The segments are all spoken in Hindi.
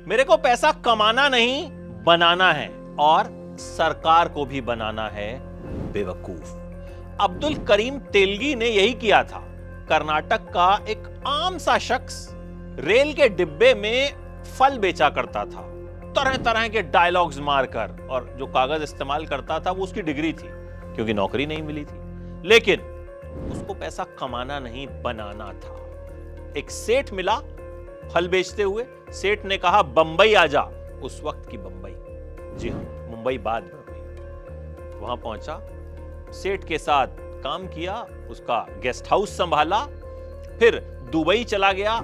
मेरे को पैसा कमाना नहीं बनाना है और सरकार को भी बनाना है बेवकूफ। अब्दुल करीम तेलगी ने यही किया था। कर्नाटक का एक आम सा शख्स रेल के डिब्बे में फल बेचा करता था, तरह तरह के डायलॉग्स मारकर, और जो कागज इस्तेमाल करता था वो उसकी डिग्री थी, क्योंकि नौकरी नहीं मिली थी। लेकिन उसको पैसा कमाना नहीं बनाना था। एक सेठ मिला फल बेचते हुए। सेठ ने कहा बंबई आ जा। उस वक्त की बंबई, जी हां, मुंबई बाद में हुई। वहां पहुंचा, सेठ के साथ काम किया, उसका गेस्ट हाउस संभाला, फिर दुबई चला गया,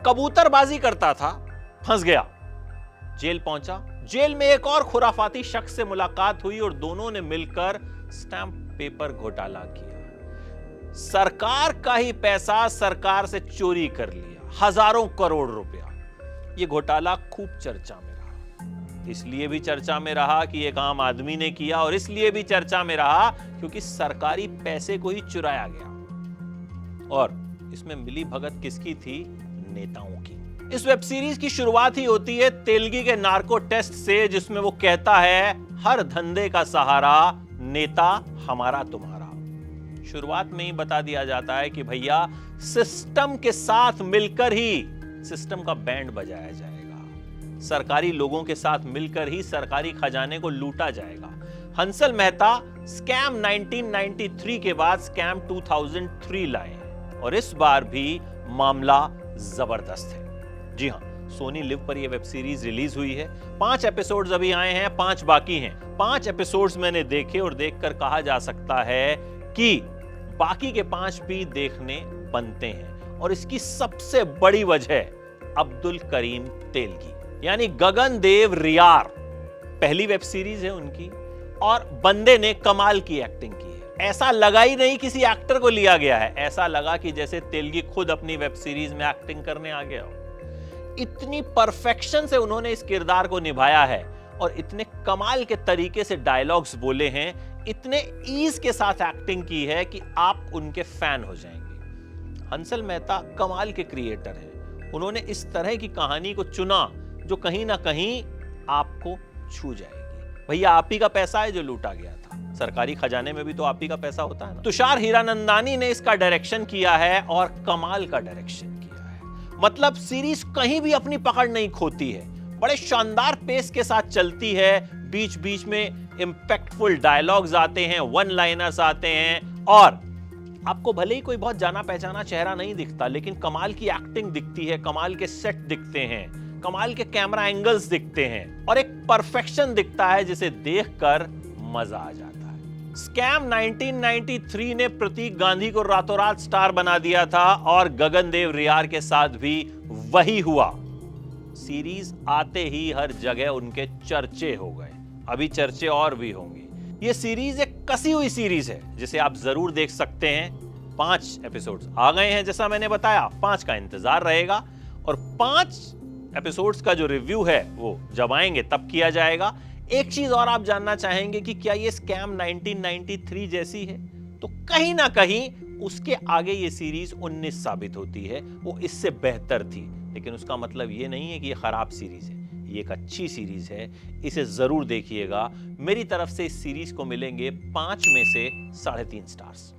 कबूतरबाजी करता था, फंस गया, जेल पहुंचा। जेल में एक और खुराफाती शख्स से मुलाकात हुई और दोनों ने मिलकर स्टैंप पेपर घोटाला किया। सरकार का ही पैसा सरकार से चोरी कर लिया, हजारों करोड़ रुपया। यह घोटाला खूब चर्चा में रहा। इसलिए भी चर्चा में रहा कि एक आम आदमी ने किया, और इसलिए भी चर्चा में रहा क्योंकि सरकारी पैसे को ही चुराया गया। और इसमें मिली भगत किसकी थी? नेताओं की। इस वेब सीरीज की शुरुआत ही होती है तेलगी के नार्को टेस्ट से, जिसमें वो कहता है हर धंधे का सहारा नेता हमारा तुम्हारा। शुरुआत में ही बता दिया जाता है कि भैया सिस्टम के साथ मिलकर ही सिस्टम का बैंड बजाया जाएगा, सरकारी लोगों के साथ मिलकर ही सरकारी खजाने को लूटा जाएगा। हंसल मेहता स्कैम 1993 के बाद स्कैम 2003 लाए, और इस बार भी मामला जबरदस्त है। जी हां, सोनी लिव पर यह वेब सीरीज रिलीज हुई है। 5 एपिसोड्स अभी आए हैं, 5 बाकी हैं। 5 एपिसोड्स मैंने देखे और देखकर कहा जा सकता है कि बाकी के 5 भी देखने बनते हैं। और इसकी सबसे बड़ी वजह अब्दुल करीम तेलगी यानी गगनदेव रियार। पहली वेब सीरीज है उनकी, और बंदे ने कमाल की एक्टिंग की है। ऐसा लगा ही नहीं किसी एक्टर को लिया गया है, ऐसा लगा कि जैसे तेलगी खुद अपनी वेब सीरीज में एक्टिंग करने आ गया हो। इतनी परफेक्शन से उन्होंने इस किरदार को निभाया है, और इतने कमाल के तरीके से डायलॉग्स बोले हैं, इतने ईज के साथ एक्टिंग की है कि आप उनके फैन हो जाएंगे। हंसल मेहता कमाल के क्रिएटर हैं। उन्होंने इस तरह की कहानी को चुना जो कहीं ना कहीं आपको छू जाएगी। भैया आप ही का पैसा है जो लूटा गया था, सरकारी खजाने में भी तो आप ही का पैसा होता है ना। तुषार हीरानंदानी ने इसका डायरेक्शन किया है, और कमाल का डायरेक्शन किया है। मतलब सीरीज कहीं भी अपनी पकड़ नहीं खोती है, बड़े शानदार पेस के साथ चलती है। बीच बीच में इंपैक्टफुल डायलॉग्स आते हैं, वन लाइनर्स आते हैं, और आपको भले ही कोई बहुत जाना पहचाना चेहरा नहीं दिखता, लेकिन कमाल की एक्टिंग दिखती है, कमाल के सेट दिखते हैं, कमाल के कैमरा एंगल्स दिखते हैं, और एक परफेक्शन दिखता है जिसे देखकर मजा आ जाता है। स्कैम 1993 ने प्रतीक गांधी को रातों रात स्टार बना दिया था, और गगनदेव रियार के साथ भी वही हुआ। सीरीज आते ही हर जगह उनके चर्चे हो गए, अभी चर्चे और भी होंगे। यह सीरीज एक कसी हुई सीरीज है जिसे आप जरूर देख सकते हैं। 5 एपिसोड्स आ गए हैं, जैसा मैंने बताया, 5 का इंतजार रहेगा, और 5 एपिसोड्स का जो रिव्यू है वो जब आएंगे तब किया जाएगा। एक चीज और आप जानना चाहेंगे कि क्या ये स्कैम 1993 जैसी है, तो कहीं ना कहीं उसके आगे ये सीरीज 19 साबित होती है, वो इससे बेहतर थी। लेकिन उसका मतलब ये नहीं है कि ये खराब सीरीज है, ये एक अच्छी सीरीज है, इसे जरूर देखिएगा। मेरी तरफ से इस सीरीज को मिलेंगे 5 में से 3.5 स्टार्स।